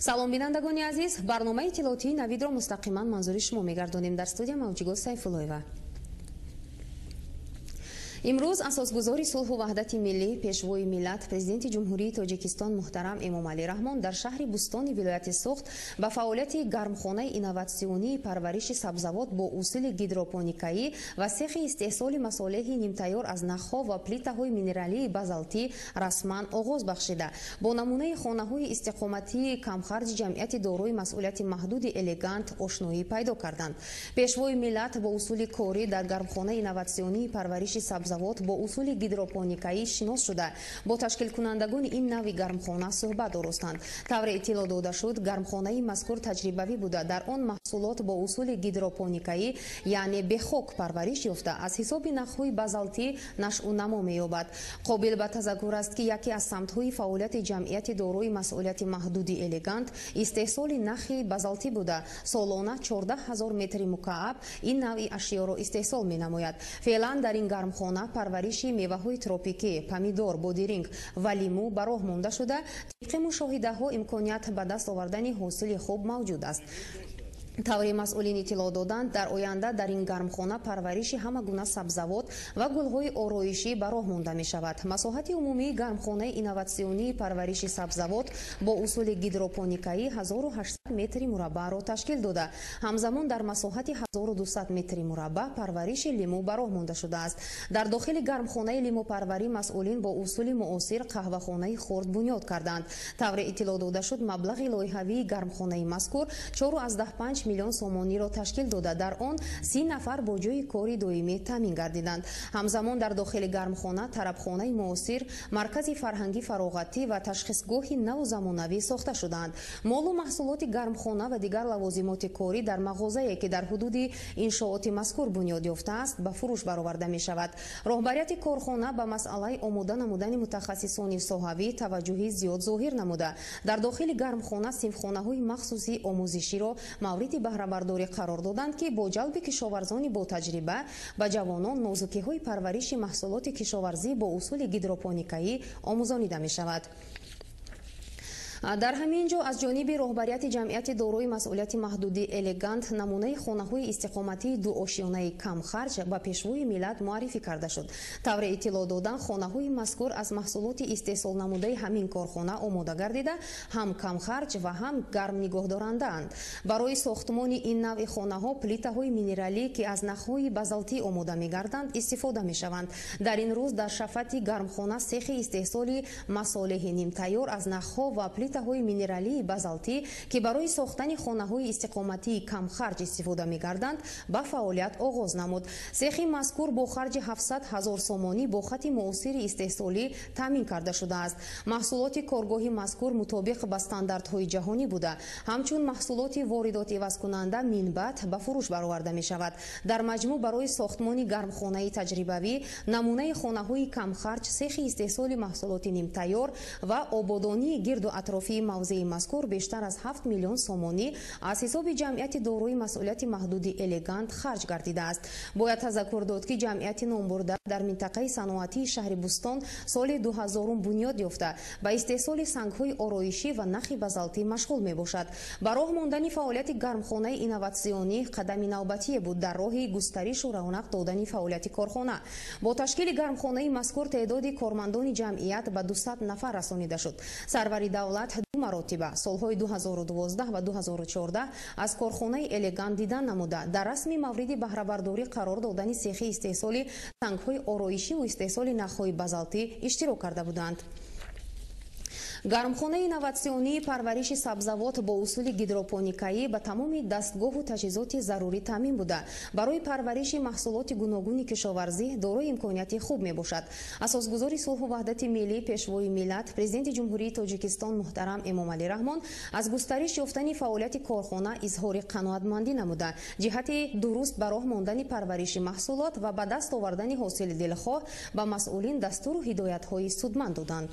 салом бинандагони азиз, барномаи иттилоотии навидро мустақиман манзури шумо мегардонем. Дар студия Мавҷигул Сайфуллоева. имрӯз асосгузори сулҳу ваҳдати миллӣ, пешвои миллат, президенти ҷумҳурии Тоҷикистон муҳтарам Эмомалӣ Раҳмон дар шаҳри Бустони вилояти Суғд ба фаъолияти гармхонаи инноватсионии парвариши сабзавот бо усули гидропоникаӣ ва сехи истеҳсоли масолеҳи нимтайёр аз нахҳо ва плитаҳои минералии базалтӣ расман оғоз бахшида, бо намунаи хонаҳои истиқоматии камхарҷи ҷамъияти дорои масъулияти маҳдуди элегант ошноӣ пайдо карданд. Пешвои миллат бо усули корӣ дар гармхонаи инноватсионии парвариши сабзавот бо усули гидропоникаӣ шинос шуда, бо ташкилкунандагони ин нави гармхона суҳбат оростанд. Тавре иттилоъ дода шуд, гармхонаи мазкур таҷрибавӣ буда, дар он маҳсулот бо усули гидропоникаӣ, яъне бехок парвариш ёфта, аз ҳисоби нахҳои базалтӣ нашъу намо меёбад. Қобил ба тазаккур аст ки яке аз самтҳои фаъолияти ҷамъияти дорои масъулияти маҳдуди элегант истеҳсоли нахи базалтӣ буда, солона 14 000 метри мукааб ин навъи ашёро истеҳсол менамояд. Феълан дар ин гармхона парвариши меваҳои тропикӣ, помидор, бодиринг ва лимӯ ба роҳ монда шуда, тибқи мушоҳидаҳо имконият ба даст овардани ҳосили хуб мавҷуд аст. тавре масъулин иттилоъ доданд, дар оянда дар ин гармхона парвариши ҳама гуна сабзавот ва гулҳои ороишӣ ба роҳ монда мешавад. Масоҳати умумии гармхонаи инноватсионии парвариши сабзавот бо усули гидропоникаӣ 1800 метри мураббаъро ташкил дода, ҳамзамон дар масоҳати 1200 метри мураббаъ парвариши лимӯ ба роҳ монда шудааст. Дар дохили гармхонаи лимӯпарварӣ масъулин бо усули муосир қаҳвахонаи хурд бунёд карданд. Тавре иттилоъ дода шуд, маблағи лоиҳавии гармхонаи мазкур 4,5 миллион сомониро ташкил дода, дар он 30 нафар бо ҷои кори доимӣ таъмин гардиданд. Ҳамзамон дар дохили гармхона тарабхонаи муосир, маркази фарҳангӣ фароғатӣ ва ташхисгоҳи наву замонавӣ сохта шудаанд. молу маҳсулоти гармхона ва дигар лавозимоти корӣ дар мағозае ки дар ҳудуди иншооти мазкур бунёд ёфтааст ба фурӯш бароварда мешавад. роҳбарияти корхона ба масъалаи омода намудани мутахассисони соҳавӣ таваҷҷӯҳи зиёд зоҳир намуда, дар дохили гармхона синфхонаҳои махсуси омӯзиширо мавриди баҳрабардорӣ қарор доданд ки бо ҷалби кишоварзони ботаҷриба ба ҷавонон нозукиҳои парвариши маҳсулоти кишоварзӣ бо усули гидропоникаӣ омӯзонида мешавад. дар ҳамин ҷо аз ҷониби роҳбарияти ҷамъияти дорои масъулияти маҳдуди элегант намунаи хонаҳои истиқоматии дуошёнаи камхарҷ ба пешвои миллат муаррифӣ карда шуд. тавре иттилоъ додан, хонаҳои мазкур аз маҳсулоти истеҳсолнамудаи ҳамин корхона омода гардида, ҳам камхарҷ ва ҳам гарм нигоҳдорандаанд. барои сохтмони ин навъи хонаҳо плитаҳои минералӣ ки аз нахҳои базалтӣ омода мегарданд истифода мешаванд. дар ин рӯз дар шафати гармхона сехи истеҳсоли масолеҳи нимтайёр аз нахҳо ва плитаҳои минералии базалтӣ ки барои сохтани хонаҳои истиқоматии камхарҷ истифода мегарданд ба фаъолият оғоз намуд. сехи мазкур бо харҷи 700 000 сомонӣ бо хати муосири истеҳсолӣ таъмин карда шудааст. маҳсулоти коргоҳи мазкур мутобиқ ба стандартҳои ҷаҳонӣ буда, ҳамчун маҳсулоти воридотивазкунанда минбат ба фурӯш бароварда мешавад. дар маҷмӯъ барои сохтмони гармхонаи таҷрибавӣ, намунаи хонаҳои камхарҷ, сехи истеҳсоли маҳсулоти нимтайёр ва ободонии гирду атрофии мавзеи мазкур бештар аз 7 миллион сомонӣ аз ҳисоби ҷамъияти дорои масъулияти маҳдуди элегант харҷ гардидааст. бояд тазаккур дод ки ҷамъияти номбурда дар минтақаи саноатии шаҳри Бустон соли 2000 бунёд ёфта ба истеҳсоли сангҳои ороишӣ ва нахи базалтӣ машғул мебошад. ба роҳ мондани фаъолияти гармхонаи инноватсионӣ қадами навбатие буд дар роҳи густаришу равнақ додани фаъолияти корхона. бо ташкили гармхонаи мазкур теъдоди кормандони ҷамъият ба 200 нафар расонида шуд. сарвари давлат ду маротиба солҳои 2012 ва 2014 аз корхонаи элегант дидан намуда, дар расми мавриди баҳрабардорӣ қарор додани сехи истеҳсоли сангҳои ороишӣ ва истеҳсоли нахҳои базалтӣ иштирок карда буданд. гармхонаи инноватсионии парвариши сабзавот бо усули гидропоникаӣ ба тамоми дастгоҳу таҷҳизоти зарурӣ таъмин буда, барои парвариши маҳсулоти гуногуни кишоварзӣ дорои имконияти хуб мебошад. асосгузори сулҳу ваҳдати миллӣ, пешвои миллат, президенти ҷумҳурии Тоҷикистон муҳтарам Эмомалӣ Раҳмон аз густариш ёфтани фаъолияти корхона изҳори қаноатмандӣ намуда, ҷиҳати дуруст ба роҳ мондани парвариши маҳсулот ва ба даст овардани ҳосили дилхоҳ ба масъулин дастуру ҳидоятҳои судманд доданд.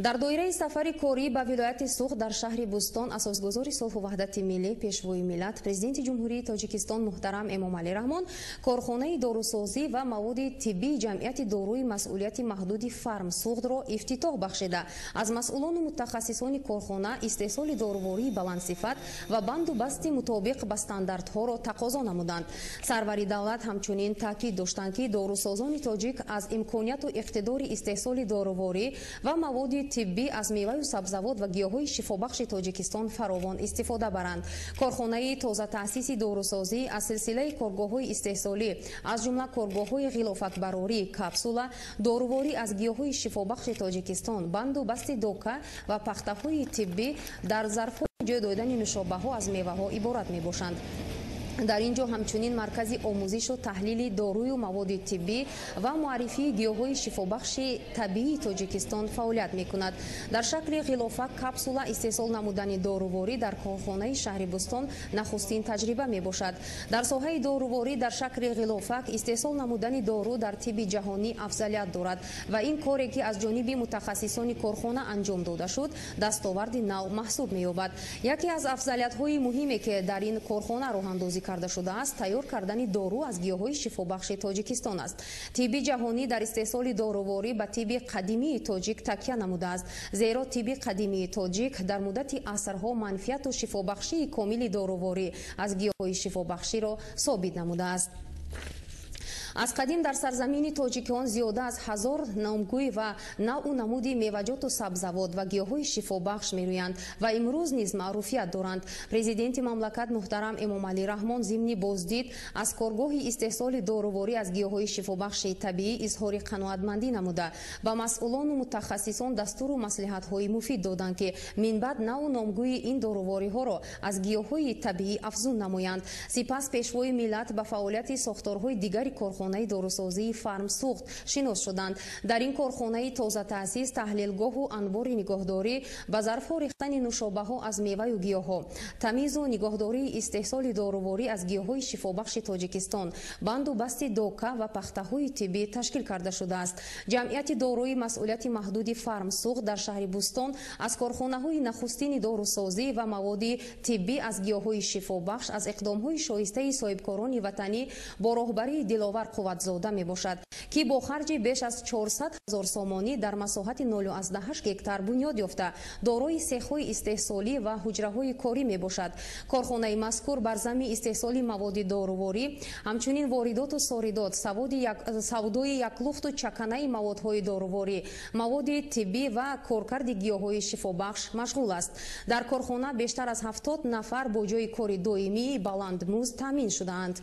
дар доираи сафари корӣ ба вилояти Суғд дар шаҳри Бустон асосгузори сулҳу ваҳдати миллӣ пешвои миллат президенти ҷумҳурии Тоҷикистон муҳтарам Эмомалӣ Раҳмон корхонаи дорусозӣ ва маводи тиббии ҷамъияти доруи масъулияти маҳдуди Фарм Суғдро ифтитоҳ бахшида аз масъулону мутахассисони корхона истеҳсоли дорувории баландсифат ва банду басти мутобиқ ба стандартҳоро тақозо намуданд. Сарвари давлат ҳамчунин таъкид доштанд ки дорусозони тоҷик аз имконияту иқтидори истеҳсоли доруворӣ ва маводи тиббӣ аз меваю сабзавот ва гиёҳҳои шифобахши Тоҷикистон фаровон истифода баранд. Корхонаи тозатаъсиси дорусозӣ аз силсилаи коргоҳҳои истеҳсолӣ аз ҷумла коргоҳҳои ғилофакбарорӣ, капсула, доруворӣ аз гиёҳҳои шифобахши Тоҷикистон, банду басти дока ва пахтаҳои тиббӣ дар зарфҳои ҷой додани нушобаҳо аз меваҳо иборат мебошанд. дар ин ҷо ҳамчунин маркази омӯзишу таҳлили дорую маводи тиббӣ ва муаррифии гиёҳҳои шифобахши табиии Тоҷикистон фаъолият мекунад. дар шакли ғилофак капсула истеҳсол намудани доруворӣ дар корхонаи шаҳри Бустон нахустин таҷриба мебошад. дар соҳаи доруворӣ дар шакли ғилофак истеҳсол намудани дору дар тибби ҷаҳонӣ афзалият дорад ва ин коре ки аз ҷониби мутахассисони корхона анҷом дода шуд дастоварди нав маҳсуб меёбад. яке аз афзалиятҳои муҳиме ки дар ин корхона роҳандозӣ карда шудааст тайёр кардани дору аз гиёҳҳои шифобахши Тоҷикистон аст. тибби ҷаҳонӣ дар истеҳсоли доруворӣ ба тибби қадимии тоҷик такя намудааст, зеро тибби қадимии тоҷик дар муддати асрҳо манфиату шифобахшии комили доруворӣ аз гиёҳҳои шифобахширо собит намудааст. аз қадим дар сарзамини тоҷикон зиёда аз 1000 номгӯй ва навъу намуди меваҷоту сабзавот ва гиёҳҳои шифобахш мерӯянд ва имрӯз низ маъруфият доранд. президенти мамлакат муҳтарам Эмомалӣ Раҳмон зимни боздид аз коргоҳи истеҳсоли доруворӣ аз гиёҳҳои шифобахши табиӣ изҳори қаноатмандӣ намуда ба масъулону мутахассисон дастуру маслиҳатҳои муфид доданд ки минбаъд навъу номгӯи ин дорувориҳоро аз гиёҳҳои табиӣ афзун намоянд. сипас пешвои миллат ба фаъолияти сохторҳои дигари корхонаи дорусозии Фарм Суғд шинос шуданд. дар ин корхонаи тозатаъсис таҳлилгоҳу анбори нигоҳдорӣ ба зарфҳо рехтани нушобаҳо аз меваю гиёҳҳо, тамизу нигоҳдории истеҳсоли доруворӣ аз гиёҳҳои шифобахши Тоҷикистон, банду басти дока ва пахтаҳои тиббӣ ташкил карда шудааст. ҷамъияти доруи масъулияти маҳдуди Фарм Суғд дар шаҳри Бустон аз корхонаҳои нахустини дорусозӣ ва маводи тиббӣ аз гиёҳҳои шифобахш аз иқдомҳои шоистаи соҳибкорони ватанӣ бо роҳбарии диловар қувватзода мебошад ки бо харҷи беш аз 400 000 сомонӣ дар масоҳати 0.8 гектар бунёд ёфта дорои сехҳои истеҳсолӣ ва ҳуҷраҳои корӣ мебошад. корхонаи мазкур бар замми истеҳсоли маводи доруворӣ ҳамчунин воридоту соридот, савдои яклуфту чаканаи маводҳои доруворӣ, маводи тиббӣ ва коркарди гиёҳҳои шифобахш машғул аст. дар корхона бештар аз 70 нафар бо ҷои кори доимии баландмузд таъмин шудаанд.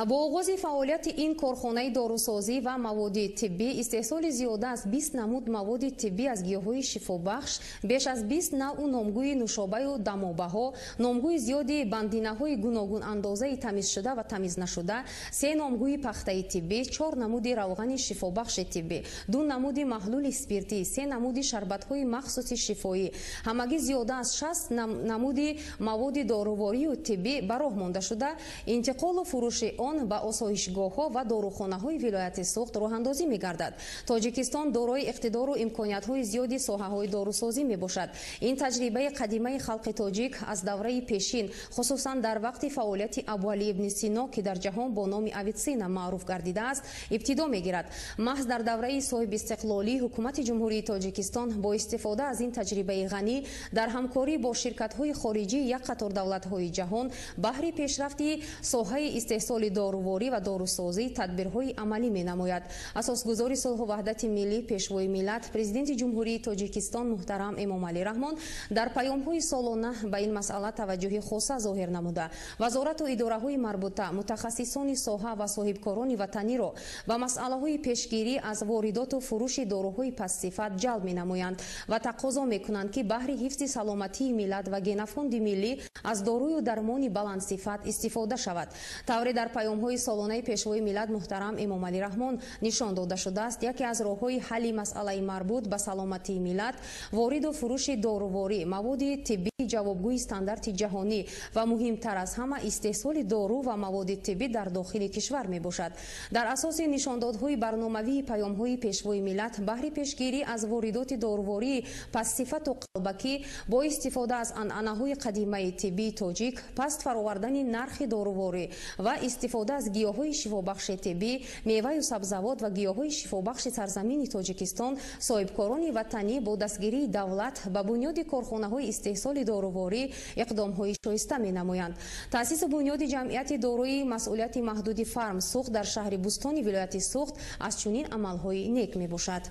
бо оғози фаъолияти ин корхонаи дорусозӣ ва маводи тиббӣ истеҳсоли зиёда аз 20 намуд маводи тиббӣ аз гиёҳҳои шифобахш, беш аз 20 навъу номгӯи нушобаю дамобаҳо, номгӯи зиёди бандинаҳои гуногун андозаи тамизшуда ва тамизнашуда, 3 номгӯи пахтаи тиббӣ, 4 намуди равғани шифобахши тиббӣ, 2 намуди маҳлули спиртӣ, 3 намуди шарбатҳои махсуси шифоӣ, ҳамагӣ зиёда аз 60 намуди маводи доруворию тиббӣ ба роҳ монда шуда интиқолу фурӯши он ба осоишгоҳҳо ва дорухонаҳои вилояти Суғд роҳандозӣ мегардад. Тоҷикистон дорои иқтидору имкониятҳои зиёди соҳаҳои дорусозӣ мебошад. ин таҷрибаи қадимаи халқи тоҷик аз давраи пешин, хусусан дар вақти фаъолияти Абуалӣ ибни Сино ки дар ҷаҳон бо номи Авитсина маъруф гардидааст, ибтидо мегирад. маҳз дар давраи соҳибистиқлолии ҳукумати ҷумҳурии Тоҷикистон бо истифода аз ин таҷрибаи ғанӣ дар ҳамкорӣ бо ширкатҳои хориҷӣ як қатор давлатҳои ҷаҳон баҳри пешрафти соҳаи истеҳсоли доруворӣ ва дорусозӣ тадбирҳои амалӣ менамояд. асосгузори сулҳу ваҳдати миллӣ пешвои миллат президенти ҷумҳурии Тоҷикистон муҳтарам Эмомалӣ Раҳмон дар паёмҳои солона ба ин масъала таваҷҷӯҳи хоса зоҳир намуда вазорату идораҳои марбута, мутахассисони соҳа ва соҳибкорони ватаниро ба масъалаҳои пешгирӣ аз воридоту фурӯши доруҳои пастсифат ҷалб менамоянд ва тақозо мекунанд ки баҳри ҳифзи саломатии миллат ва генофонди миллӣ аз дорую дармони баландсифат истифода шавад. тавре дар паёмҳои солонаи пешвои миллат муҳтарам Эмомалӣ Раҳмон нишон дода шудааст, яке аз роҳҳои ҳалли масъалаи марбут ба саломатии миллат вориду фурӯши доруворӣ, маводи тиббии ҷавобгӯи стандарти ҷаҳонӣ ва муҳимтар аз ҳама истеҳсоли дору ва маводи тиббӣ дар дохили кишвар мебошад. Дар асоси нишондодҳои барномавии паёмҳои пешвои миллат баҳри пешгирӣ аз воридоти дорувории пастсифату қалбакӣ бо истифода аз анъанаҳои қадимаи тиббии тоҷик, паст фаровардани нархи доруворӣ ва истифода аз гиёҳҳои шифобахши тиббӣ, меваю сабзавот ва гиёҳҳои шифобахши сарзамини Тоҷикистон, соҳибкорони ватанӣ бо дастгирии давлат ба бунёди корхонаҳои истеҳсоли доруворӣ иқдомҳои шоиста менамоянд. таъсиси бунёди ҷамъияти дорои масъулияти маҳдуди фарм Суғд дар шаҳри Бустони вилояти Суғд аз чунин амалҳои нек мебошад.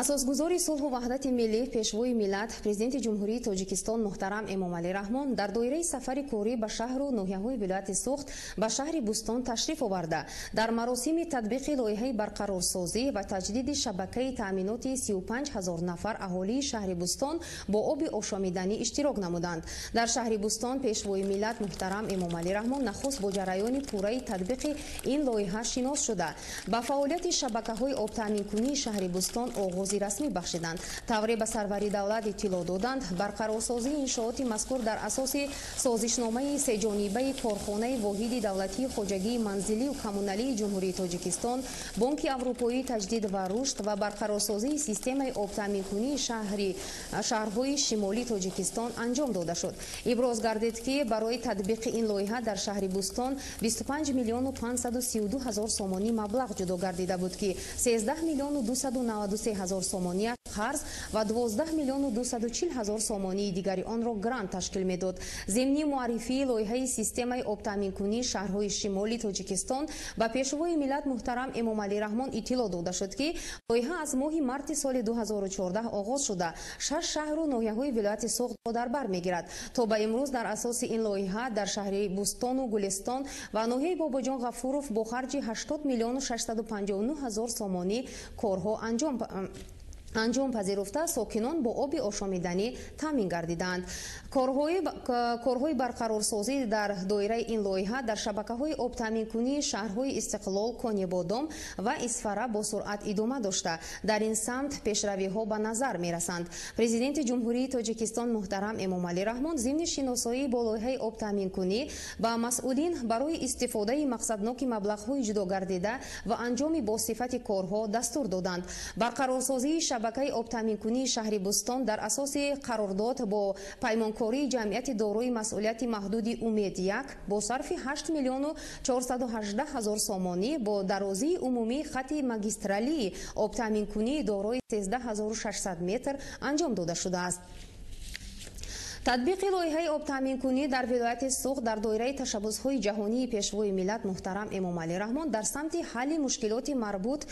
асосгузори сулҳу ваҳдати миллӣ пешвои миллат президенти ҷумҳурии Тоҷикистон муҳтарам Эмомалӣ Раҳмон дар доираи сафари корӣ ба шаҳру ноҳияҳои вилояти Суғд ба шаҳри Бустон ташриф оварда дар маросими татбиқи лоиҳаи барқарорсозӣ ва таҷдиди шабакаи таъминоти 35 000 нафар аҳолии шаҳри Бустон бо оби ошомиданӣ иштирок намуданд. Дар шаҳри Бустон пешвои миллат муҳтарам Эмомалӣ Раҳмон нахуст бо ҷараёни пурраи татбиқи ин лоиҳа шинос шуда ба фаъолияти шабакаҳои обтаъминкунии шаҳри Бустон оғози расмӣ бахшиданд. Тавре ба сарвари давлат иттилоъ доданд барқарорсозии иншооти мазкур дар асоси созишномаи сеҷонибаи корхонаи воҳиди давлатии хоҷагии манзилию коммуналии ҷумҳурии Тоҷикистон, Бонки Аврупоӣ таҷдид ва рушд ва барқарорсозии системаи обтаъминкунии шаҳрҳои шимолии Тоҷикистон анҷом дода шуд. Иброз гардид ки барои татбиқи ин лоиҳа дар шаҳри Бустон 25 миллиону 532 ҳазор сомонӣ маблағ ҷудо гардида буд ки 13 миллиону 293 ҳазор сомонияш қарз ва 12 миллиону 240 ҳазор сомонии дигари онро грант ташкил медод. Зимни муаррифии лоиҳаи системаи обтаъминкунии шаҳрҳои шимолии Тоҷикистон ба пешвои миллат муҳтарам Эмомалӣ Раҳмон иттилоъ дода шуд ки лоиҳа аз моҳи марти соли 2014 оғоз шуда 6 шаҳру ноҳияҳои вилояти Суғд дар бар мегирад. То ба имрӯз дар асоси ин лоиҳа дар шаҳри Бустону Гулистон ва ноҳияи Бобоҷон Ғафуров бо харҷи 80 миллиону 659 ҳазор сомонӣ корҳо анҷом пазируфта сокинон бо оби ошомиданӣ таъмин гардиданд. корҳои барқарорсозӣ дар доираи ин лоиҳа дар шабакаҳои обтаъминкунии шаҳрҳои Истиқлол, Конибодом ва Исфара бо суръат идома дошта дар ин самт пешравиҳо ба назар мерасанд. Президенти ҷумҳурии Тоҷикистон муҳтарам Эмомалӣ Раҳмон зимни шиносоӣ бо лоиҳаи обтаъминкунӣ ба масъулин барои истифодаи мақсадноки маблағҳои ҷудогардида ва анҷоми босифати корҳо дастур доданд. Барқарорсозии шабакаи обтаъминкунии шаҳри Бустон дар асоси қарордод бо паймонкории ҷамъияти дорои масъулияти маҳдуди Умед 1 бо сарфи 8 миллиону 418 ҳазор сомонӣ бо дарозии умумии хати магистралии обтаъминкунии дорои 13600 метр анҷом дода шудааст. татбиқи лоиҳаи обтаъминкунӣ дар вилояти Суғд дар доираи ташаббусҳои ҷаҳонии пешвои миллат муҳтарам Эмомалӣ Раҳмон дар самти ҳалли мушкилоти марбут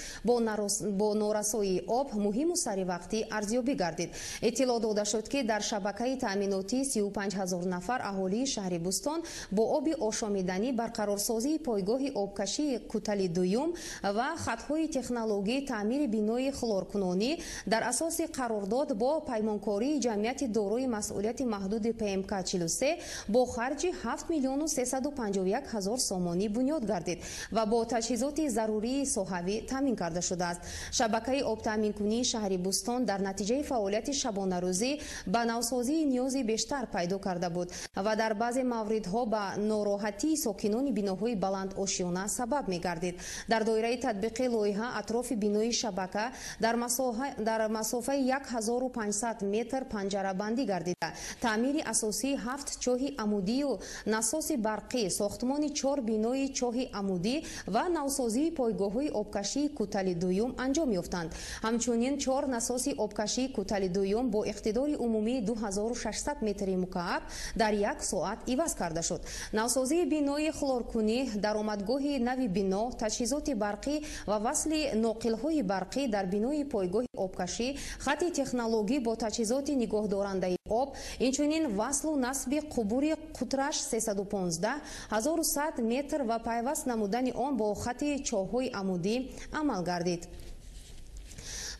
бо норасоии об муҳиму саривақтӣ арзёбӣ гардид. иттилоъ дода шуд ки дар шабакаи таъминотии 35 000 нафар аҳолии шаҳри Бустон бо оби ошомиданӣ барқарорсозии пойгоҳи обкашии кӯтали дуюм ва хатҳои технологии таъмири бинои хлоркунонӣ дар асоси қарордод бо паймонкории ҷамъияти дорои масъулияти маҳдуди ПМК 43 бо харҷи 7 миллиону 351 ҳазор сомонӣ бунёд гардид ва бо таҷҳизоти зарурии соҳавӣ таъмин карда шудааст. Шабакаи обтаъминкунии шаҳри Бустон дар натиҷаи фаъолияти шабонарӯзӣ ба навсозии ниёзи бештар пайдо карда буд ва дар баъзе мавридҳо ба нороҳатии сокинони биноҳои баландошиёна сабаб мегардид. Дар доираи татбиқи лоиҳа атрофи бинои шабака дар масофаи 1500 метр панҷарабандӣ гардида таъмири асосии 7 чоҳи амудию насоси барқӣ, сохтмони 4 бинои чоҳи амудӣ ва навсозии пойгоҳҳои обкашии кӯтали дуюм анҷом ёфтанд. Ҳамчунин 4 насоси обкашии кӯтали дуюм бо иқтидори умумии 2600 метри мукааб дар 1 соат иваз карда шуд. Навсозии бинои хлоркунӣ, даромадгоҳи нави бино, таҷҳизоти барқӣ ва васли ноқилҳои барқӣ дар бинои пойгоҳи обкашӣ, хати технологӣ бо таҷҳизоти нигоҳдорандаи об, инчунин васлу насби қубури қутраш 315 1100 метр ва пайваст намудани он бо хати чоҳҳои амудӣ амал гардид.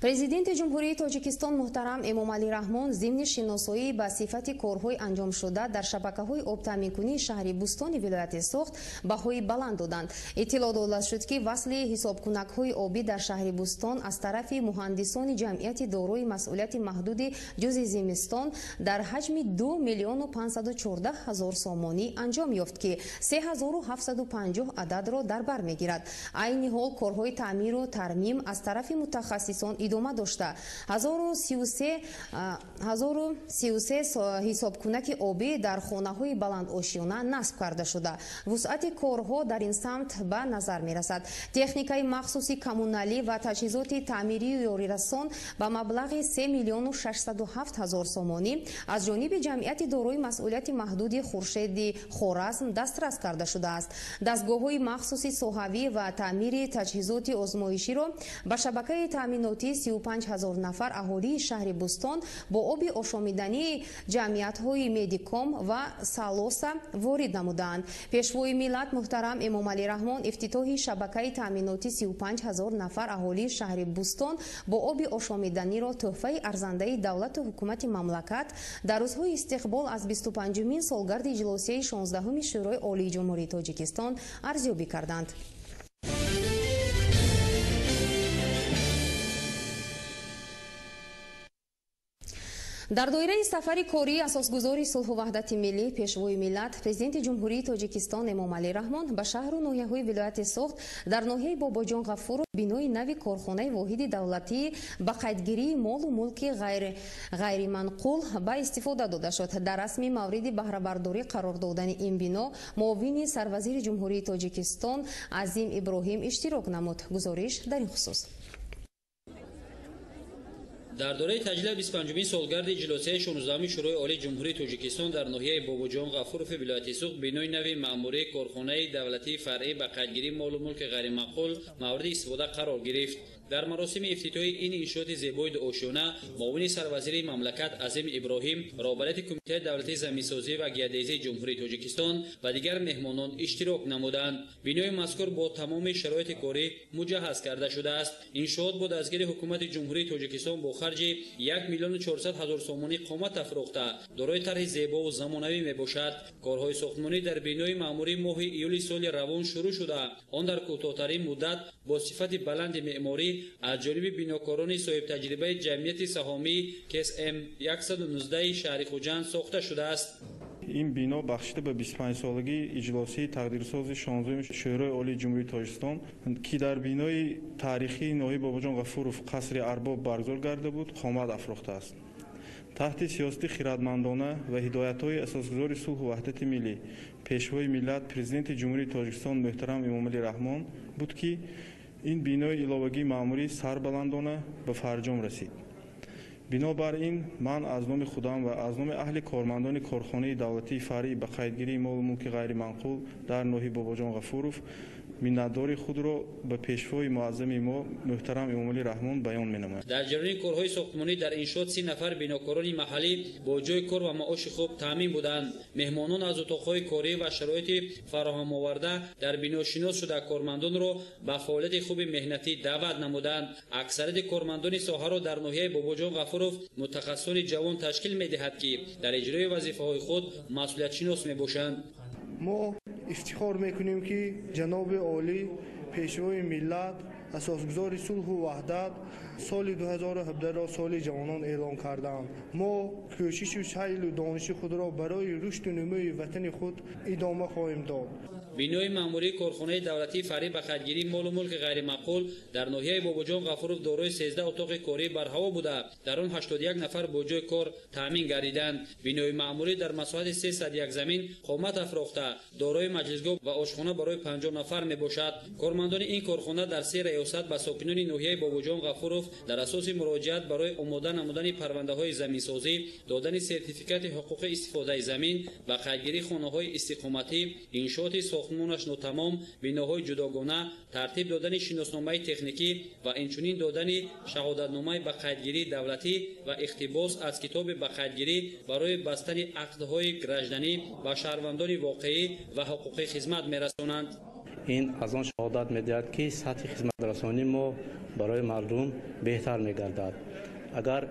президенти ҷумҳурии тоҷикистон муҳтарам эмомалӣ раҳмон зимни шиносоӣ ба сифати корҳои анҷомшуда дар шабакаҳои обтаъминкунии шаҳри Бустони вилояти Суғд баҳои баланд доданд. иттилоъ дода шуд ки васли ҳисобкунакҳои обӣ дар шаҳри Бустон аз тарафи муҳандисони ҷамъияти дорои масъулияти маҳдуди ҷузъи зимистон дар ҳаҷми 2 миллиону 514 ҳазор сомонӣ анҷом ёфт ки 3750 ададро дар бар мегирад. айни ҳол корҳои таъмиру тармим аз тарафи мутахассисон идома дошта 1033 ҳисобкунаки обӣ дар хонаҳои баландошиёна насб карда шуда. вусъати корҳо дар ин самт ба назар мерасад. техникаи махсуси коммуналӣ ва таҷҳизоти таъмирию ёрирасон ба маблағи 3 миллиону 607 ҳазор сомонӣ аз ҷониби ҷамъияти дорои масъулияти маҳдуди хуршеди хоразм дастрас карда шудааст. дастгоҳҳои махсуси соҳавӣ ва таъмири таҷҳизоти озмоиширо ба шабакаи таъминоти 35 ҳазор нафар аҳолии шаҳри Бустон бо оби ошомидании ҷамъиятҳои Медиком ва Салоса ворид намудаанд. пешвои миллат муҳтарам Эмомалӣ Раҳмон ифтитоҳи шабакаи таъминоти 35 ҳазор нафар аҳолии шаҳри Бустон бо оби ошомиданиро тӯҳфаи арзандаи давлату ҳукумати мамлакат дар рӯзҳои истиқбол аз 25-мин солгарди иҷлосияи 16-уми Шӯрои Олии Ҷумҳурии Тоҷикистон арзёбӣ карданд. дар доираи сафари кории асосгузори сулҳу ваҳдати миллӣ пешвои миллат президенти ҷумҳурии Тоҷикистон Эмомалӣ Раҳмон ба шаҳру ноҳияҳои вилояти Суғд дар ноҳияи Бобоҷон Ғафуров бинои нави корхонаи воҳиди давлатии ба қайдгирии молу мулки ғайриманқул ба истифода дода шуд. дар расми мавриди баҳрабардорӣ қарор додани ин бино муовини сарвазири ҷумҳурии Тоҷикистон Азим Иброҳим иштирок намуд. гузориш дар ин хусус. дар дораи таҷлили 25-мин солгарди иҷлосияи 16-уми Шӯрои Олии Ҷумҳурии Тоҷикистон дар ноҳияи Бобоҷон Ғафурови вилояти Суғд бинои нави маъмурии корхонаи давлатии фаръӣ ба қайдгирии молу мулки ғайримаъқул мавриди истифода қарор гирифт. дар маросими ифтитоҳи ин иншооти зебои дуошона муовини сарвазири мамлакат Азим Иброҳим, роҳбарияти Кумитаи давлатии заминсозӣ ва геодезии Ҷумҳурии Тоҷикистон ва дигар меҳмонон иштирок намуданд. бинои мазкур бо тамоми шароити корӣ муҷаҳҳаз карда шудааст. иншоот бо дастгири ҳукумати Ҷумҳурии Тоҷикистон бо харҷи 1 миллиону 400 ҳазор сомонӣ қомат афрохта дорои тарҳи зебову замонавӣ мебошад. корҳои сохтмонӣ дар бинои маъмурӣ моҳи июли соли равон шурӯъ шуда, он дар кӯтоҳтарин муддат бо сифати баланди меъморӣ аз ҷониби бинокорони соҳибтаҷрибаи ҷамъияти саҳомии КСМ 119 шаҳри Хуҷанд сохта шудааст. این بنا بخشیده به 25 سالگی اجلاسی تقدیرساز 16 شورای عالی جمهوری تاجیکستان که در بنای تاریخی ناحیه باباجان غفورов قصر ارباب برگزار گردیده بود خامد افروخته است. تحت سیاست خردمندانه و هدایت‌های اساسگذار صلح و وحدت ملی پیشوای ملت پرزیدنت جمهوری تاجیکستان محترم امامعلی رحمان بود که این بنای علاوگی مأموری سربلندانه به فرجام رسید. بنابراین من از نام خودم و از نام اهل کارمندان کارخانه دولتی فرعی به قیدگیری مال و ملک غیر منقول در ناحیه باباجان غفورov منتداری خود را به پیشوای معظم ما محترم امامعلی رحمان بیان می‌نمایم. در جریان کارهای ساختمانی در انشاء 30 نفر بناکاران محلی با جای کار و معاش خوب تامین بودند. مهمانان از اتاقهای کاری و شرایط فراهم آورده در بنا شناس شده کارمندان را به فعالیت خوب مهنتی دعوت نمودند. اکثریت کارمندان ساحه را در ناحیه باباجان غفورov متخصصان جوان تشکیل می‌دهد که در اجرای وظیفه‌های خود مسئولیت شناس می‌باشند. ما افتخار میکنیم که جناب عالی پیشوای ملت اساسگذار صلح و وحدت سال 2017 را سال جوانان اعلام کردند. ما کوشش و سعی و دانش خود را برای رشد و نمو وطن خود ادامه خواهیم داد. بینای مأموری کارخانه دولتی فرعی به قیدگیری مال و ملک غیر معقول در ناحیه باباجان غفورov دارای 13 اتاق کاری بر هوا بوده، در آن 81 نفر با جای کار تامین گردیدند. بینای مأموری در مساحت 301 زمین قامت افراخته دارای مجلسگاه و آشخانه برای 50 نفر میباشد. کارمندان این کارخانه در 3 ریاست به ساکنان ناحیه باباجان غفورov در اساس مراجعت برای آماده نمودن پرونده‌های زمینسازی، دادن سرتیفیکات حقوق استفاده زمین و قیدگیری خانه‌های استقامتی، انشاءات ساختمانش ناتمام، بناهای جداگانه، ترتیب دادن شناسنامه تکنیکی و اینچنین دادن شهادتنامه به قیدگیری دولتی و اقتباس از کتاب به قیدگیری برای بستن عقدهای گرجدنی و شهروندان واقعی و حقوقی خدمت می‌رسانند. این از آن شهادت می‌دهد که سطح خدمت‌رسانی ما برای مردم بهتر می‌گردد. اگر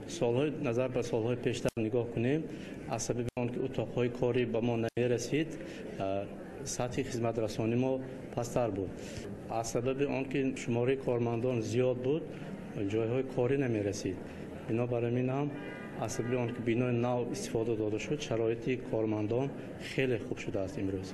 سالهای نظر به سالهای پیشتر نگاه کنیم، از سبب آنکه اتاق‌های کاری به ما نمی‌رسید، سطح خدمت‌رسانی ما پستر بود. از سبب آنکه شماره کارمندان زیاد بود، جایهای کاری نمی‌رسید. بنابراین این هم از سبب آنکه بینای نو استفاده داده شد، شرایط کارمندان خیلی خوب شده است امروز.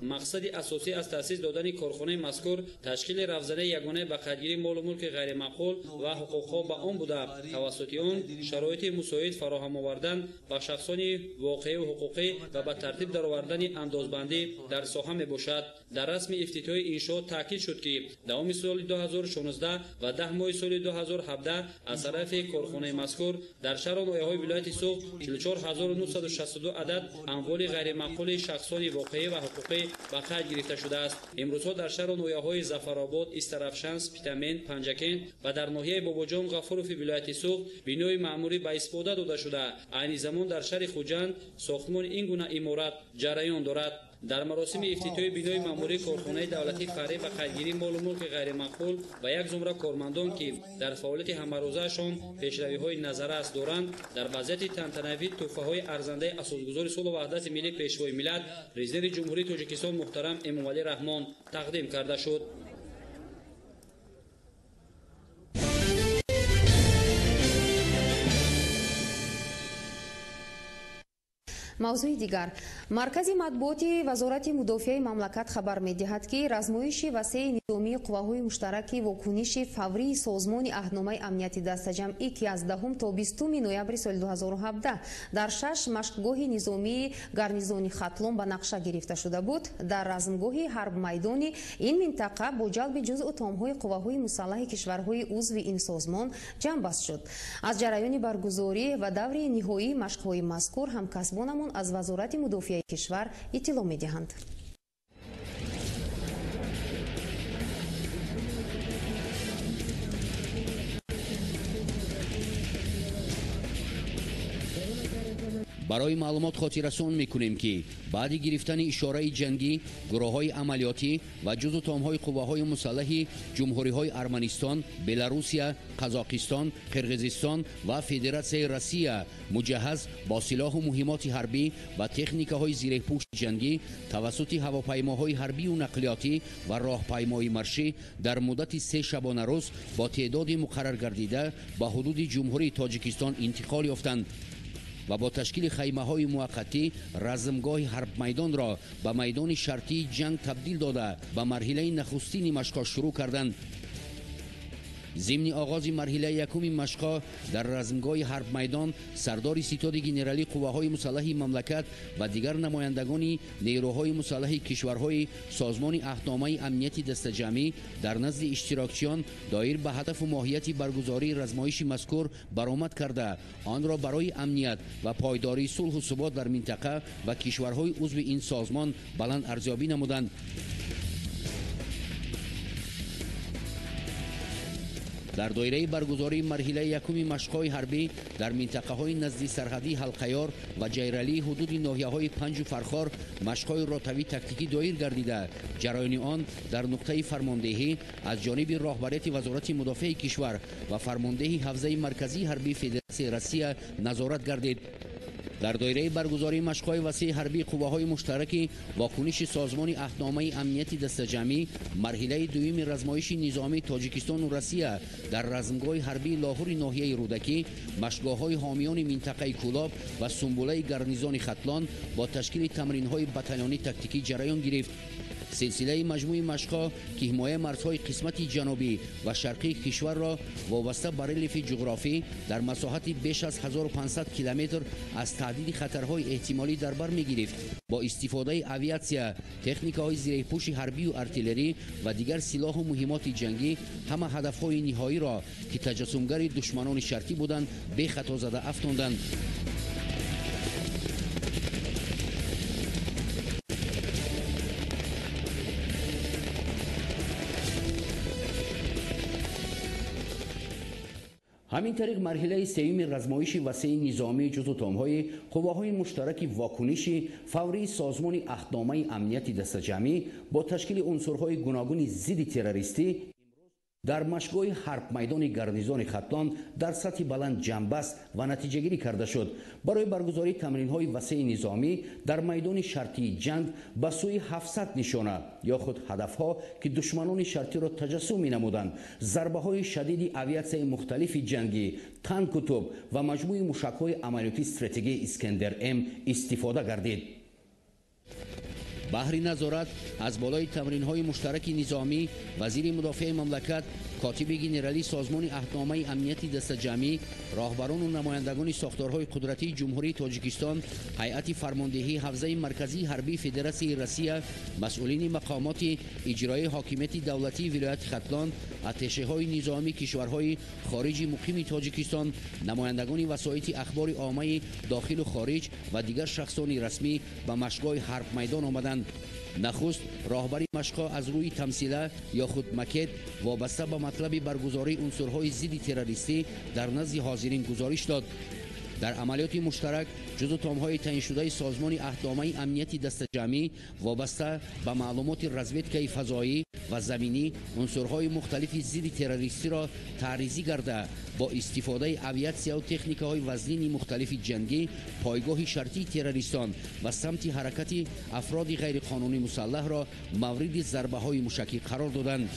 مقصد اساسی از تأسیس دادن کارخانه مذکور تشکیل رفزنه یگانه به خودگیری مال و ملک غیر معقول و حقوقها به آن بوده، توسط آن شرایط مساعد فراهم آوردن به شخصان واقعی و حقوقی و به ترتیب درآوردن اندازبندی در ساحه می باشد. در رسم افتتاحی انشاء تاکید شد که دوام سال 2016 و 10 ماه سال 2017 از طرف کارخانه مذکور در شهر و ناحیه‌های ولایت سوخت 44962 عدد اموال غیر معقول شخصان واقعی و حقوقی به خرج گرفته شده است. امروزها در شهر و ناحیه‌های ظفرآباد، استرافشنس، پیتامن، پنجکن و در ناحیه باباجان غفورف ولایت سوخت بینای معمولی به استفاده داده شده. عین زمان در شهر خوجند ساختمان این گونه عمارت جریان دارد. در مراسم افتتاحی بینای ماموری کارخانه دولتی فرعی به خودگیری مال و ملک غیر معقول و یک زمره کارمندان که در فعالیت همروزهشان پیشروی‌های نظررس دارند، در وضعیت تنتنوی تحفه‌های ارزنده اساسگزار صلح و وحدت ملی پیشوای ملت پرزیدنت جمهوری تاجیکستان محترم امامعلی رحمان تقدیم کرده شد. موضوع دیگر، مرکز مطبوعاتی وزارت مدافع مملکت خبر می‌دهد که رزمایش وسیع نظامی قواهای مشترک واکنش فوری سازمان عهدنامه امنیتی دسته‌جمعی که از 10 تا 20 نوامبر سال 2017 در 6 مشقگاه نظامی گارنیزون خطلون به نقشه گرفته شده بود، در رزمگاه حرب میدانی این منطقه با جلب جزء تام‌های قواهای مسلح کشورهای عضو این سازمان جمع بست شد. از جریان برگزاری و دور نهایی مشق‌های مذکور همکسبانمان از وزارت مدافع کشور اطلاع می‌دهند. برای معلومات خاطررسان میکنیم که بعد گرفتن اشاره جنگی، گروه‌های عملیاتی و جزو تام‌های قواهای مسلح جمهوری‌های ارمنستان، بلاروسیا، قزاقستان، قرقیزستان و فدراسیون روسیه مجهز با سلاح و مهمات حربی و تکنیک‌های زیرپوش جنگی توسط هواپیماهای حربی و نقلیاتی و راهپیمایی مرشی در مدت 3 شبانه روز با تعداد مقرر گردیده به حدود جمهوری تاجیکستان انتقال یافتند و با تشکیل خیمه‌های موقتی رزمگاه حرب میدان را به میدان شرطی جنگ تبدیل داده به مرحله نخستین مشق‌ها شروع کردند. ضمن آغاز مرحله یکم مشق‌ها در رزمگاه حرب میدان سردار ستاد گنرالی قواهای مسلح مملکت و دیگر نمایندگان نیروهای مسلح کشورهای سازمان عهدنامه امنیتی دسته‌جمعی در نزد اشتراکچیان دایر به هدف و ماهیت برگزاری رزمایش مذکور برآمد کرده آن را برای امنیت و پایداری صلح و ثبات در منطقه و کشورهای عضو این سازمان بلند ارزیابی نمودند. در دایره برگزاری مرحله یکم مشق‌های حربی در منطقه‌های نزدیک سرحدی حلقیار و جیرعلی حدود ناحیه‌های پنج و فرخار مشق‌های راتبی تکتیکی دایر گردیده. جریان آن در نقطه فرماندهی از جانب راهبریت وزارت مدافع کشور و فرماندهی حوزه مرکزی حربی فدراسیون روسیه نظارت گردید. در دایره برگزاری مشق‌های وسیع حربی قواهای مشترک واکنش سازمان عهدنامه امنیتی دسته‌جمعی مرحله دوم رزمایش نظامی تاجیکستان و روسیه در رزمگاه حربی لاهور ناحیه رودکی مشق‌های حامیان منطقه کولاب و سنبوله گارنیزون خطلان با تشکیل تمرین‌های بتالانی تکتیکی جریان گرفت. سلسله مجموعی مشق‌ها که حمایت مرزهای قسمت جنوبی و شرقی کشور را وابسته به ریلیف جغرافی در مساحت بیش از 1500 کیلومتر از تهدید خطرهای احتمالی در بر می‌گرفت. با استفاده آویاسیا، تکنیک‌های زیرپوش حربی و ارتلری و دیگر سلاح و مهمات جنگی همه هدف‌های نهایی را که تجسمگر دشمنان شرقی بودند به خطا زده افکندند. همین طریق مرحله سوم رزمایش وسیع نظامی جزو تام‌های قواهای مشترک واکنشی فوری سازمان عهدنامه امنیتی دستجمعی با تشکیل عنصرهای گوناگون ضد تروریستی در مشق‌های حرب میدان گارنیزون ختلان در سطح بلند جنبست و نتیجه گیری کرده شد. برای برگزاری تمرین‌های وسیع نظامی در میدان شرطی جنگ به سوی 700 نشانه یا خود هدف‌ها که دشمنان شرطی را تجسم می‌نمودند، ضربه‌های شدید اویاسیون مختلف جنگی، تانک و توپ و مجموعه موشک‌های عملیاتی استراتژی اسکندر ام استفاده گردید. بهر نظارت از بالای تمرین‌های مشترک نظامی، وزیر مدافع مملکت، کاتب گنرالی سازمان عهدنامه امنیتی دستجمعی، راهبران و نمایندگان ساختارهای قدرتی جمهوری تاجیکستان، هیئت فرماندهی حوزه مرکزی حربی فدراسیون روسیه، مسئولین مقامات اجرایی حاکمیت دولتی ولایت ختلان، اتشه‌های نظامی کشورهای خارجی مقیم تاجیکستان، نمایندگان وسایط اخبار عامه داخل و خارج و دیگر شخصان رسمی به مشق‌های حرب میدان آمدند. نخست راهبری مشق‌ها از روی تمثیله یا خود مکت وابسته به مطلب برگزاری عنصرهای ضد تروریستی در نزد حاضرین گزارش داد. در عملیات مشترک جزو تام‌های تعیین شده سازمان عهدنامه امنیتی دستجمعی وابسته به معلومات رزمدکه فضایی و زمینی عنصرهای مختلف ضد تروریستی را تعریضی کرده با استفاده اویاسیا و تکنیک‌های وزنی مختلف جنگی پایگاه شرطی تروریستان و سمت حرکت افراد غیرقانونی مسلح را مورد ضربه‌های موشکی قرار دادند.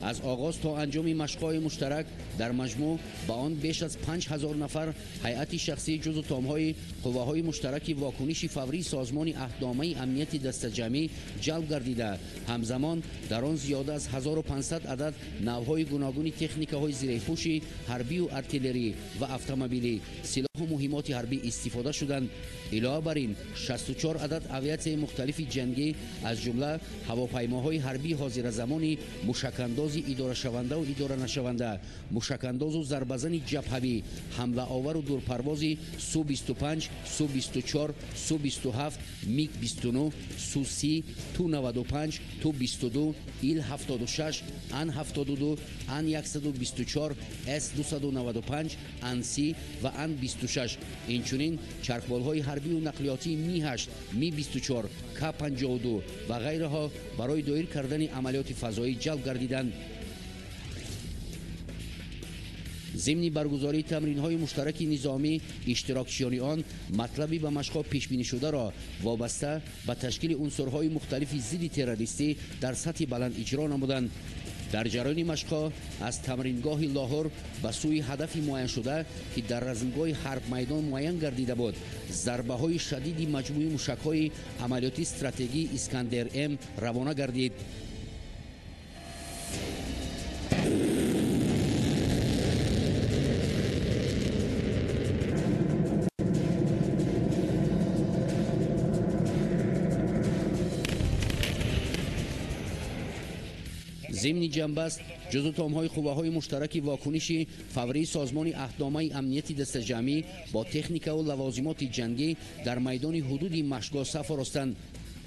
از آغاز تا انجام مشق‌های مشترک در مجموع به آن بیش از 5000 نفر هیئت شخصی جزو تام‌های قواهای مشترک واکنش فوری سازمان عهدنامه امنیتی دستجمعی جلب گردیده، همزمان در آن زیاده از 1500 عدد نوع‌های گوناگون تکنیک‌های زیرپوشی حربی و ارتلری و اتومبیلی، سلاح و مهمات حربی استفاده شدند. علاوه بر این 64 عدد اویاسیون مختلف جنگی از جمله هواپیماهای حربی حاضر زمانی، موشک‌انداز اداره شونده و اداره نشونده، موشک‌انداز و ضربه‌زن جبهه‌ای، حمله آور و دورپروازی سو 25، سو 24، سو 27، میگ 29، سو 30، تو 95، تو 22، ایل 76، ان 72، ان 124، اس 295، ان 30 و ان 26. اینچنین چرخبال‌های حربی و نقلیاتی می 8، می 24، کا 52 و غیرها برای دایر کردن عملیات فضایی جلب گردیدند. ضمن برگزاری تمرین‌های مشترک نظامی، اشتراکچیان آن مطلبی به مشق‌ها پیش بینی شده را وابسته به تشکیل عنصرهای مختلف ضد تروریستی در سطح بلند اجرا نمودند. در جریان مشق‌ها از تمرینگاه لاهور به سوی هدفی معین شده که در رزمگاه حرب میدان معین گردیده بود، ضربه‌های شدید مجموعه موشک‌های عملیاتی استراتژی اسکندر ام روانه گردید. ضمن جنبست جزو تام‌های قواهای مشترک واکنشی فوری سازمان عهدنامه امنیتی دستجمعی با تکنیک و لوازمات جنگی در میدان حدود مشق‌ها صف راستند.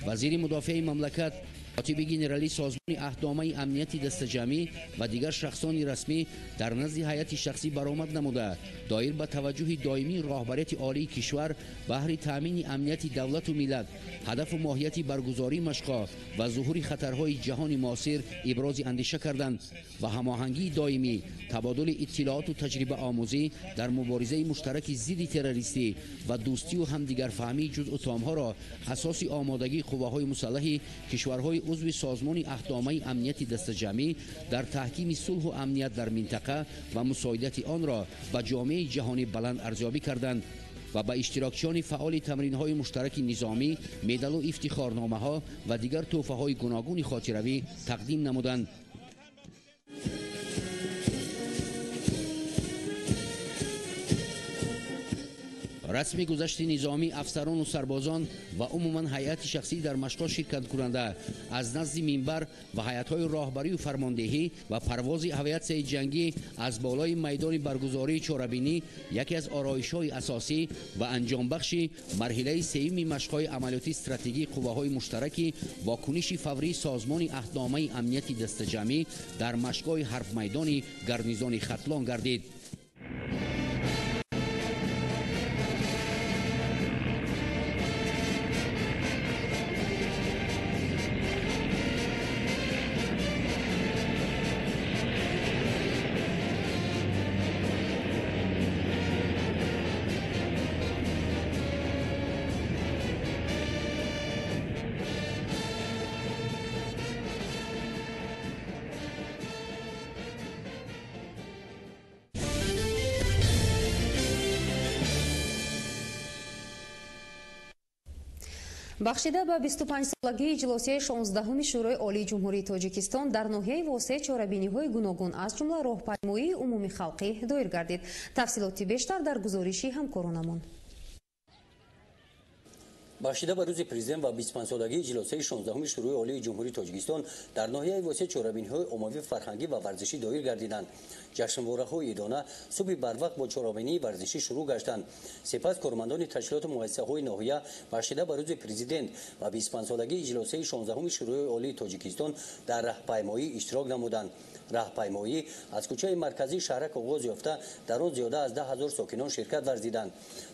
وزیر مدافع مملکت، کاتب گنرالی سازمان عهدنامه امنیتی دستجمعی و دیگر شخصان رسمی در نزد هیئت شخصی برآمد نموده دایر به توجه دائمی راهبریت عالی کشور بهر تامین امنیت دولت و ملت، هدف و ماهیت برگزاری مشق‌ها و ظهور خطرهای جهان معاصر ابراز اندیشه کردند و هماهنگی دائمی، تبادل اطلاعات و تجربه آموزی در مبارزه مشترک ضد تروریستی و دوستی و همدیگر فهمی جزء تام‌ها را اساس آمادگی قواهای مسلح کشورهای عضو سازمان عهدنامه امنیتی دستجمعی در تحکیم صلح و امنیت در منطقه و مساعدت آن را به جامعه جهانی بلند ارزیابی کردند و به اشتراکچیان فعال تمرین‌های مشترک نظامی، مدال و افتخارنامه‌ها و دیگر تحفه‌های گوناگون خاطروی تقدیم نمودند. расми гузашти низоми афсарону сарбозон ва умуман ҳайати шахсӣ дар машқҳо ширкаткунанда аз назди минбар ва ҳайатҳои роҳбарию фармондеҳӣ ва парвози авиатсияи ҷангӣ аз болои майдони баргузории чорабинӣ яке аз ороишҳои асосӣ ва анҷомбахши марҳилаи сеюми машқҳои амалиёти стратегии қувваҳои муштараки вокуниши фаврии созмони аҳдномаи амнияти дастаҷамъӣ дар машқҳои ҳарбмайдони гарнизони хатлон гардид. бахшида ба 25-солагии иҷлосияи 16-уми шӯрои олии ҷумҳурии тоҷикистон дар ноҳияи восеъ чорабиниҳои гуногун аз ҷумла роҳпаймоии умумии халқӣ доир гардид. тафсилоти бештар дар гузориши ҳамкоронамон. бахшида ба рӯзи президент ва 25-солагии иҷлосияи 16-уми шӯрои олии ҷумҳурии тоҷикистон дар ноҳияи восеъ чорабиниҳои оммавӣ фарҳангӣ ва варзишӣ доир гардиданд. ҷашнвораҳои идона субҳи барвақт бо чорабинии варзишӣ шурӯъ гаштанд. сипас кормандони ташкилоту муассисаҳои ноҳия бахшида ба рӯзи президент ва 25-солагии иҷлосияи 16-уми шӯрои олии тоҷикистон дар раҳпаймоӣ иштирок намуданд. раҳпаймоӣ аз кӯчаи марказии шаҳрак оғоз ёфта дар он зиёда аз 10 000 сокинон ширкат варзиданд.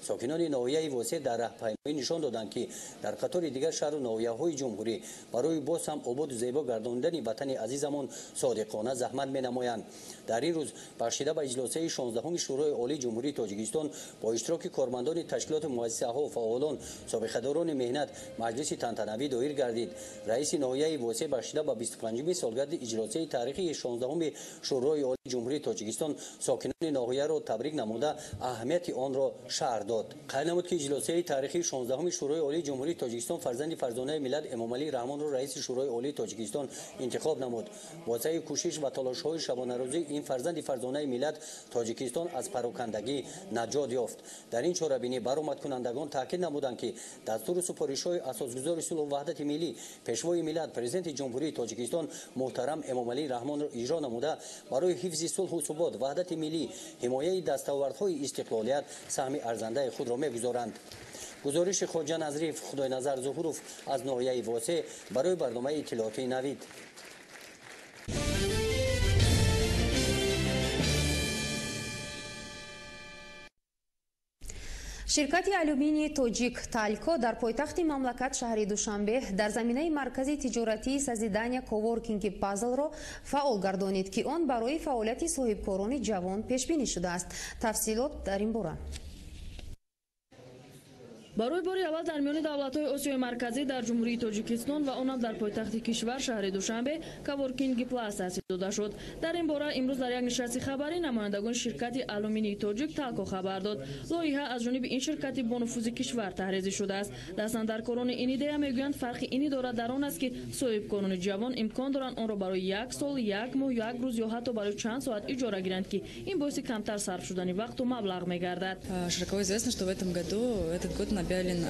сокинони ноҳияи восеъ дар раҳпаймоӣ нишон доданд ки дар қатори дигар шаҳру ноҳияҳои ҷумҳурӣ барои боз ҳам ободу зебо гардондани ватани азизамон содиқона заҳмат менамоянд. дар ин рӯз бахшида ба иҷлосияи 16-уми шӯрои олии ҷумҳурии тоҷикистон бо иштироки кормандони ташкилоту муассисаҳо, фаъолон, собиқадорони меҳнат маҷлиси тантанавӣ доир гардид. раиси ноҳияи восеъ бахшида ба 25-уми солгарди иҷлосияи таърихии 16-уми шӯрои олии ҷумҳурии тоҷикистон сокинони ноҳияро табрик намуда аҳамияти онро шарҳ дод. қайд намуд ки иҷлосияи таърихии 16-уми шӯрои олии ҷумҳурии тоҷикистон фарзанди фарзонаи миллат Эмомалӣ Раҳмонро раиси шӯрои олии тоҷикистон интихоб намуд. бо саи кӯшиш ва талошҳои шабонарӯзӣ ин фарзанди фарзонаи миллат тоҷикистон аз парокандагӣ наҷот ёфт. дар ин чорабинӣ баромадкунандагон таъкид намуданд ки дастуру супоришҳои асосгузори сулҳу ваҳдати миллӣ пешвои миллат президенти ҷумҳурии тоҷикистон муҳтарам Эмомалӣ Раҳмонро иҷро намуда барои ҳифзи сулҳу субот ваҳдати миллӣ ҳимояи дастовардҳои истиқлолият саҳми арзандаи худро мегузоранд. гузориши хоҷа Назриф Худойназар Зуҳуров аз ноҳияи восеъ барои барномаи иттилоотии Навид. ширкати алюминии тоҷик «Талко» дар пойтахти мамлакат шаҳри Душанбе дар заминаи маркази тиҷоратии созидания коворкинги «Пазлро» фаъол гардонид ки он барои фаъолияти соҳибкорони ҷавон пешбинӣ шудааст. тафсилот дар ин бора. барои бори аввал дар миёни давлатҳои Осиёи марказӣ дар ҷумҳурии Тоҷикистон ва он ҳам дар пойтахти кишвар шаҳри Душанбе коворкинги плас таъсис дода шуд. Дар ин бора имрӯз дар як нишасти хабарӣ намояндагони ширкати алюминии тоҷик «Талко» хабар дод. лоиҳа аз ҷониби ин ширкати бонуфузи кишвар таҳризӣ шудааст. дастандаркорони ин идея мегӯянд фарқи ин идора дар он аст ки соҳибкорони ҷавон имкон доранд онро барои 1 сол, 1 моҳ, 1 рӯз ё ҳатто барои чанд соат иҷора гиранд ки ин боиси камтар сарф шудани вақту маблағ мегардад. Широко известно, что в этом году этот год объявлен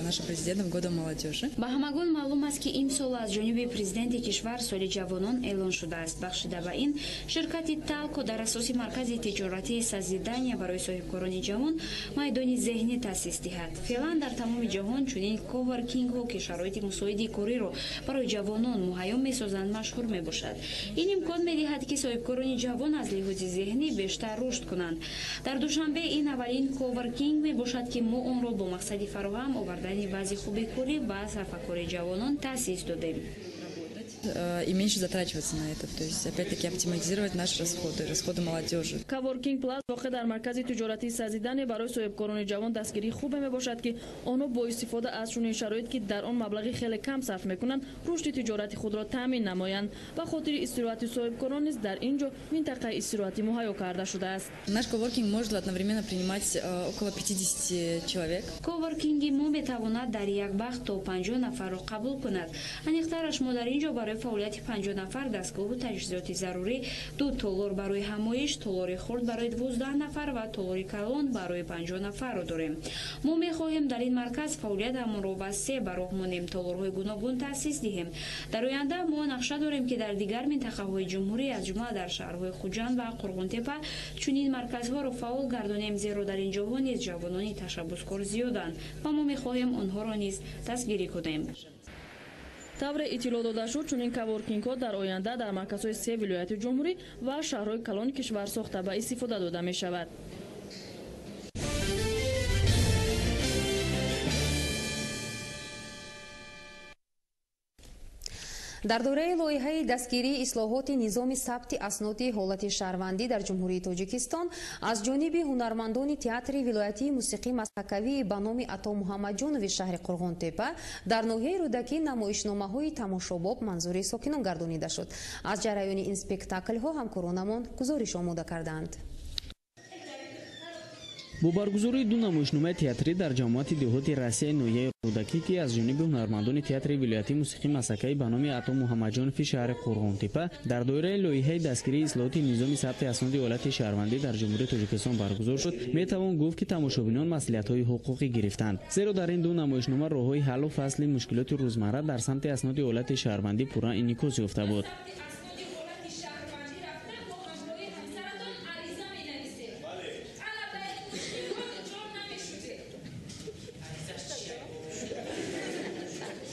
нашим президентом годом молодежи. ба ҳамагон маълум аст ки имсол аз ҷониби президенти кишвар соли ҷавонон эълон шудааст. бахшида ба ин ширкати «Талко» дар асоси маркази тиҷоратии созидания барои соҳибкорони ҷавон майдони зеҳнӣ таъсис диҳад. феълан дар тамоми ҷаҳон чунин коворкингҳо ки шароити мусоиди кориро барои ҷавонон муҳайё месозанд машҳур мебошад. ин имкон медиҳад ки соҳибкорони ҷавон аз лиҳози зеҳнӣ бештар рушд kunand. дар Душанбе ин аввалин коворкинг мебошад ки мо онро бо мақсади фароҳам овардани баъзи хуби корӣ ва сарфакори ҷавонон таъсис додем. И меньше затрачиваться на это, то есть опять-таки оптимизировать наши расходы молодежи. Коворкинг Плас воқеъ дар маркази тиҷоратии созидания барои соҳибкорони ҷавон дастгирии хубе мебошад ки онҳо бо истифода аз чунин шароит ки дар он маблағи хеле кам сарф мекунанд рушди тиҷорати худро таъмин намоянд. ба хотири истироҳати соҳибкорон низ дар ин ҷо минтақаи истироҳатӣ муҳайё карда шудааст. Наш коворкинг может одновременно принимать около 50 человек. Коворкинги мо метавонад дар як вақт то 50 нафарро қабул кунад. Аниқтараш мо дар ин ҷо барои барои фаъолияти 50 нафар дастгоҳу таҷҳизоти зарурӣ, 2 толор барои ҳамоиш, толори хурд барои 12 нафар ва толори калон барои 50 нафарро дорем. мо мехоҳем дар ин марказ фаъолиятамонро васеъ ба роҳ монем, толорҳои гуногун таъсис диҳем. Дар оянда мо нақша дорем ки дар дигар минтақаҳои ҷумҳурӣ аз ҷумла дар шаҳрҳои Хуҷанд ва Қурғунтепа чунин марказҳоро фаъол гардонем, зеро дар ин ҷоҳо низ ҷавонони ташаббускор зиёданд ва мо мехоҳем онҳоро низ дастгирӣ кунем. тавре иттилоъ дода шуд, чунин каворкингҳо дар оянда дар марказҳои 3 вилояти ҷумҳурӣ ва шаҳрҳои калони кишвар сохта ба истифода дода мешавад. дар дораи лоиҳаи дастгирии ислоҳоти низоми сабти асноди ҳолати шаҳрвандӣ дар ҷумҳурии Тоҷикистон аз ҷониби ҳунармандони театри вилоятии мусиқии масъакавии ба номи Ато Муҳаммаҷонови шаҳри Қурғунтепа дар ноҳияи Рӯдакӣ намоишномаҳои тамошобоб манзури сокинон гардонида шуд. Аз ҷараёни ин спектаклҳо ҳамкоронамон гузориш омода карданд. бо баргузории ду намоишномаи театрӣ дар ҷамоати деҳоти Россияи ноҳияи Рӯдакӣ ки аз ҷониби ҳунармандони театри вилоятии мусиқии масъакавӣ ба номи Ато Муҳаммаҷонови шаҳри Қурғунтепа дар доираи лоиҳаи дастгирии ислоҳоти низоми сабти асноди ҳолати шаҳрвандӣ дар ҷумҳурии Тоҷикистон баргузор шуд, метавон гуфт ки тамошобинон маслиҳатҳои ҳуқуқӣ гирифтанд. Зеро дар ин ду намоишнома роҳҳои ҳаллу фасли мушкилоти рӯзмарра дар самти асноди ҳолати шаҳрвандӣ пурра инъикос ёфта буд.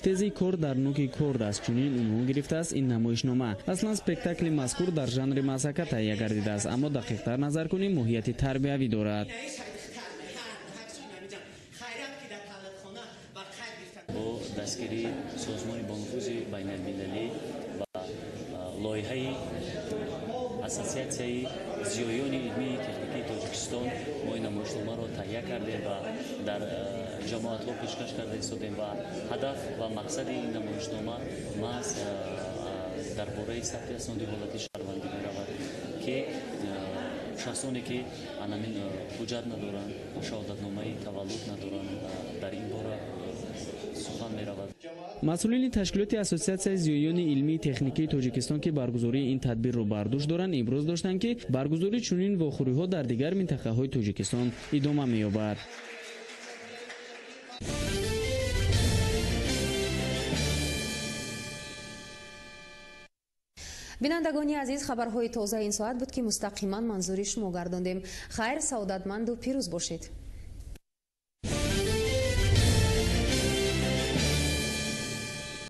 тези кор дар нӯки корд аст, чунин унвон гирифтааст ин намоишнома. аслан спектакли мазкур дар жанри масъака таҳия гардидааст, аммо дақиқтар назар кунем моҳияти тарбиявӣ дорад. бо дастгирии созмони бонуфузи байналмилалӣ ва лоиҳаи ассотсиатсияи зиёёни илмии техникии Тоҷикистон мо ин намоишномаро таҳия кардем ва дар ҷамоатҳо пешкаш карда истодем ва ҳадаф ва мақсади ин намоишнома маҳз дар бораи сабти асноди ҳолати шаҳрвандӣ меравад ки шахсоне ки анамин ҳуҷҷат надоранд, шаҳодатномаи таваллуд надоранд, дар ин бора сухан меравад. масъулини ташкилоти ассотсиатсияи зиёёни илмии техникии Тоҷикистон ки баргузории ин тадбирро бар дӯш доранд, иброз доштанд ки баргузории чунин вохӯриҳо дар дигар минтақаҳои Тоҷикистон идома меёбад. бинандагони азиз, хабарҳои тоза ин соат буд ки мустақиман манзури шумо гардондем. хайр, саодатманду пирӯз бошед.